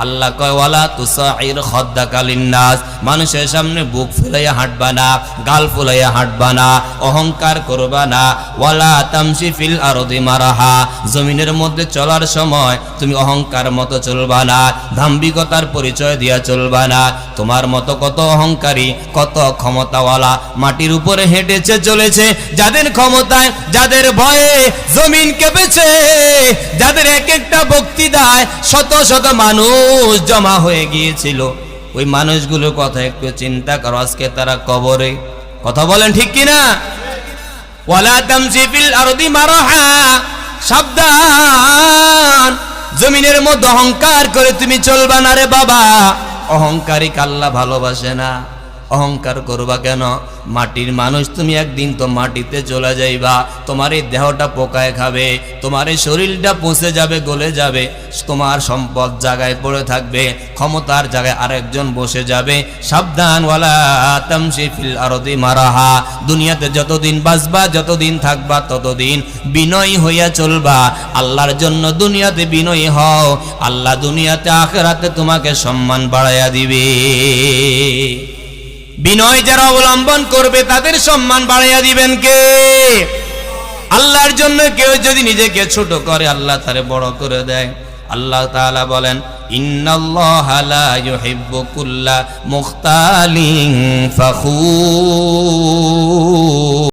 আল্লাহ কয় ওয়ালা তুসাইর খাদ্দাকা লিন্নাস, মানুষের সামনে বুক ফুলাইয়া হাঁটবা না, গাল ফুলাইয়া হাঁটবা না, অহংকার করবা না। ওয়ালা তামশি ফিল আরদি মারাহা, জমিনের মধ্যে চলার সময় তুমি অহংকার মতো চলবা না, দাম্ভিকতার পরিচয় দিয়া চলবা না। তোমার মতো কত অহংকারী, কত ক্ষমতাওয়ালা মাটির উপরে হেঁটেছে চলেছে, যাদের ক্ষমতায়, যাদের ভয়ে জমিন কেঁপেছে, যাদের এক একটা বক্তৃতায় শত শত মানুষ জমা হয়ে গিয়েছিল, ওই মানুষগুলোর কথা একটু চিন্তা করো, আজকে তারা কবরে। কথা বলেন ঠিক কিনা? ওয়ালা তামশি ফিল আরদি মারাহা, সাবধান, জমিনের মধ্যে অহংকার করে তুমি চলবা না রে বাবা। অহংকারী আল্লাহ ভালোবাসে না। অহংকার করবা কেন? মাটির মানুষ, তুমি একদিন তো মাটিতে চলে যাইবা, তোমার এই দেহটা পোকায় খাবে, তোমার এই শরীরটা পচে যাবে, গলে যাবে, তোমার সম্পদ জায়গায় পড়ে থাকবে, ক্ষমতার জায়গায় আরেকজন বসে যাবে। সাবধান, ওয়ালা তামশি ফিল আরদি মারাহা, দুনিয়াতে যতদিন বাঁচবা, যতদিন থাকবা, ততদিন বিনয়ী হইয়া চলবা। আল্লাহর জন্য দুনিয়াতে বিনয়ী হও, আল্লাহ দুনিয়াতে আখিরাতে তোমাকে সম্মান বাড়াইয়া দিবে। বিনয় যারা অবলম্বন করবে তাদের সম্মান বাড়াইয়া দিবেন কে? আল্লাহর জন্য কেউ যদি নিজেকে ছোট করে, আল্লাহ তারে বড় করে দেয়। আল্লাহ তাআলা বলেন, ইন্নাল্লাহা লা ইউহিব্বু কুল্লা মুখতালিন ফাখুর।